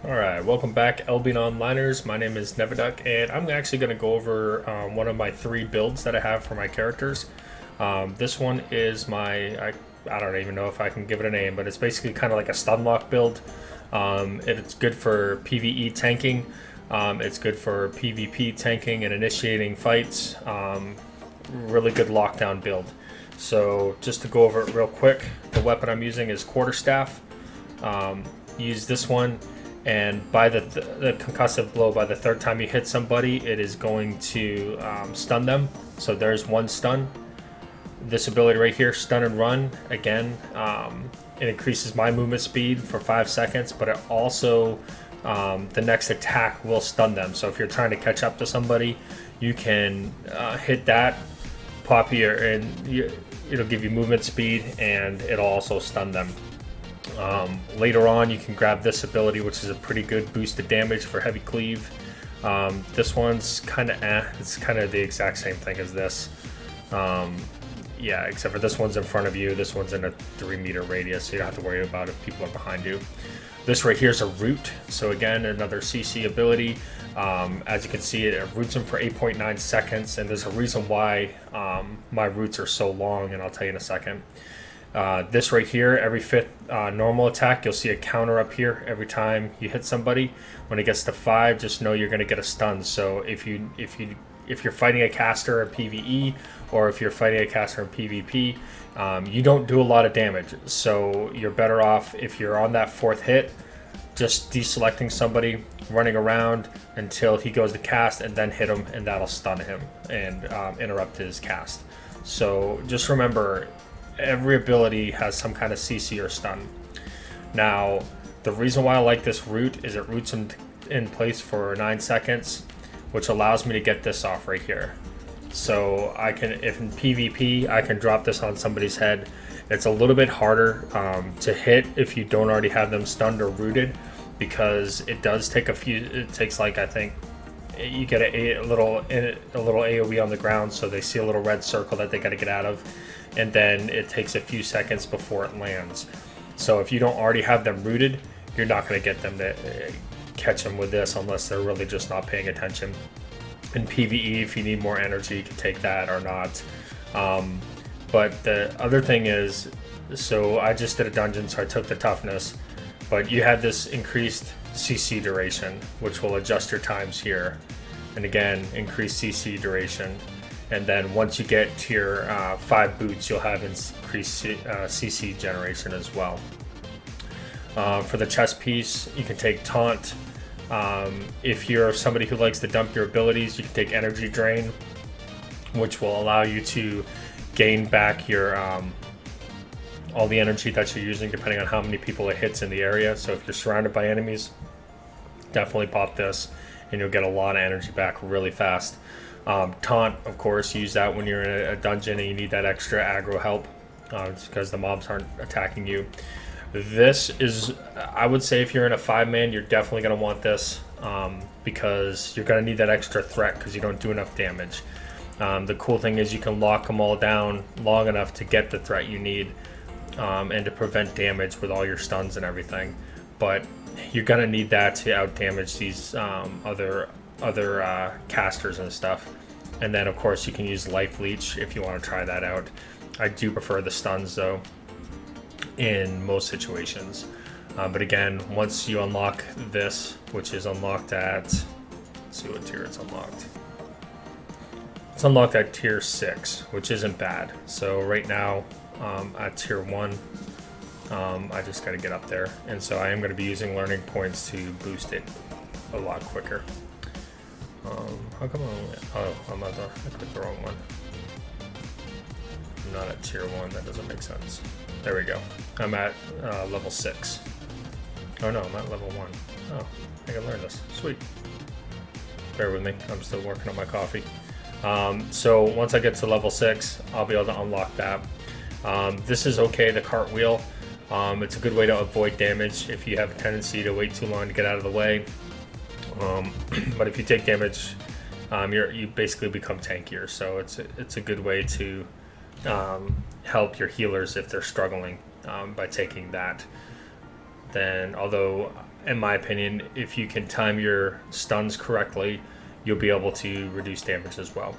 Alright, welcome back Elbing Onliners. My name is Neverduck, and I'm actually going to go over one of my 3 builds that I have for my characters. This one is I don't even know if I can give it a name, but it's basically kind of like a StunLock build. It's good for PVE tanking, it's good for PVP tanking and initiating fights. Really good lockdown build. So just to go over it real quick, the weapon I'm using is Quarterstaff. Use this one, and by the concussive blow, by the 3rd time you hit somebody, it is going to stun them. So there's 1 stun. This ability right here, stun and run, again, it increases my movement speed for 5 seconds, but it also, the next attack will stun them. So if you're trying to catch up to somebody, you can hit that, pop your, and it'll give you movement speed, and it'll also stun them. Later on, you can grab this ability, which is a pretty good boosted damage for heavy cleave. This one's kind of it's kind of the exact same thing as this. Yeah, except for this one's in front of you, this one's in a 3-meter radius, so you don't have to worry about if people are behind you. This right here is a root, so again, another CC ability. As you can see, it roots them for 8.9 seconds, and there's a reason why my roots are so long, and I'll tell you in a second. This right here, every 5th normal attack, you'll see a counter up here every time you hit somebody. When it gets to 5, just know you're going to get a stun. So if you're fighting a caster in PVE, or if you're fighting a caster in PvP, you don't do a lot of damage. So you're better off, if you're on that 4th hit, just deselecting somebody, running around until he goes to cast, and then hit him, and that'll stun him and interrupt his cast. So just remember, every ability has some kind of CC or stun. Now, the reason why I like this root is it roots in place for 9 seconds, which allows me to get this off right here. So I can, if in PvP, I can drop this on somebody's head. It's a little bit harder to hit if you don't already have them stunned or rooted, because it does take it takes, like, I think you get a little AoE on the ground, so they see a little red circle that they got to get out of, and then it takes a few seconds before it lands. So if you don't already have them rooted, you're not going to get them to catch them with this unless they're really just not paying attention. In PvE, if you need more energy, you can take that or not. But the other thing is, so I just did a dungeon, so I took the toughness, but you had this increased CC duration, which will adjust your times here, and again, increase CC duration. And then once you get to your 5 boots, you'll have increased CC generation as well. For the chest piece, you can take Taunt. If you're somebody who likes to dump your abilities, you can take Energy Drain, which will allow you to gain back your all the energy that you're using, depending on how many people it hits in the area. So if you're surrounded by enemies, definitely pop this, and you'll get a lot of energy back really fast. Taunt, of course, use that when you're in a dungeon and you need that extra aggro help, because the mobs aren't attacking you. This is, I would say, if you're in a 5-man, you're definitely going to want this, because you're going to need that extra threat because you don't do enough damage. The cool thing is you can lock them all down long enough to get the threat you need, and to prevent damage with all your stuns and everything. But you're going to need that to out damage these other casters and stuff. And then of course you can use Life Leech if you want to try that out. I do prefer the stuns though in most situations, but again, once you unlock this, which is unlocked at, let's see what tier it's unlocked. It's unlocked at tier 6, which isn't bad. So right now at tier 1, I just got to get up there, and so I am going to be using learning points to boost it a lot quicker. How come I clicked the wrong one. I'm not at tier 1, that doesn't make sense. There we go. I'm at level 6. Oh no, I'm at level 1. Oh, I can learn this. Sweet. Bear with me, I'm still working on my coffee. So once I get to level 6, I'll be able to unlock that. This is okay, the cartwheel. It's a good way to avoid damage if you have a tendency to wait too long to get out of the way. But if you take damage, you basically become tankier, so it's a good way to help your healers if they're struggling by taking that then although in my opinion, if you can time your stuns correctly, you'll be able to reduce damage as well.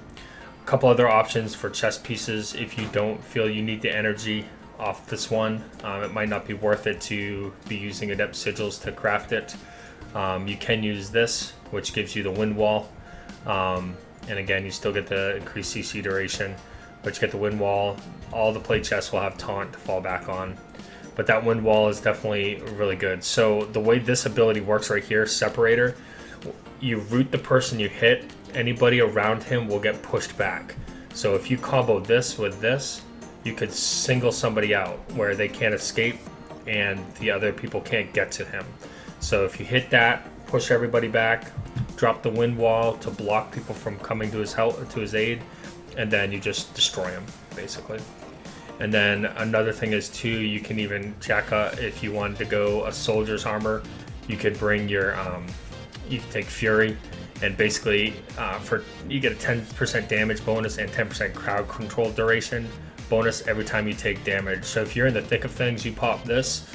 A couple other options for chest pieces. If you don't feel you need the energy off this one, it might not be worth it to be using adept sigils to craft it. You can use this, which gives you the wind wall, and again you still get the increased CC duration, but you get the wind wall. All the plate chests will have taunt to fall back on, but that wind wall is definitely really good. So the way this ability works right here, separator, you root the person you hit, anybody around him will get pushed back. So if you combo this with this, you could single somebody out where they can't escape and the other people can't get to him. So if you hit that, push everybody back, drop the wind wall to block people from coming to his help, to his aid, and then you just destroy him basically. And then another thing is too, you can even jack up if you wanted to go a soldier's armor. You could bring your you can take Fury, and basically you get a 10% damage bonus and 10% crowd control duration bonus every time you take damage. So if you're in the thick of things, you pop this,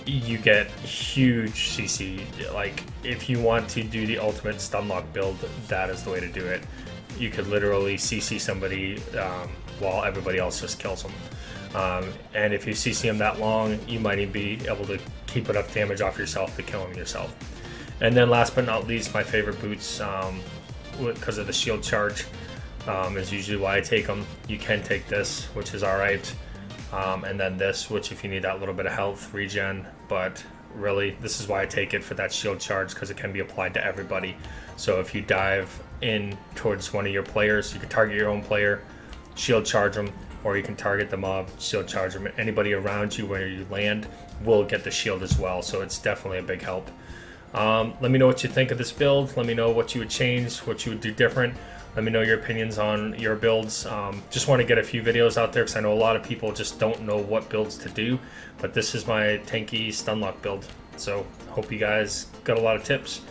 you get huge CC. Like if you want to do the ultimate StunLock build, that is the way to do it. You could literally CC somebody while everybody else just kills them. And if you CC them that long, you might even be able to keep enough damage off yourself to kill them yourself. And then last but not least, my favorite boots, because of the shield charge, is usually why I take them. You can take this, which is alright, and then this, which if you need that little bit of health regen, but really this is why I take it, for that shield charge, because it can be applied to everybody. So if you dive in towards one of your players, you can target your own player, shield charge them, or you can target the mob, shield charge them. Anybody around you where you land will get the shield as well, so it's definitely a big help. Let me know what you think of this build. Let me know what you would change, what you would do different. Let me know your opinions on your builds. Just want to get a few videos out there because I know a lot of people just don't know what builds to do, but this is my tanky StunLock build. So hope you guys got a lot of tips.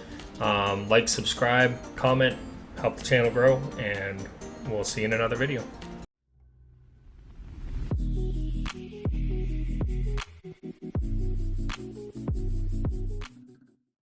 Like, subscribe, comment, help the channel grow, and we'll see you in another video.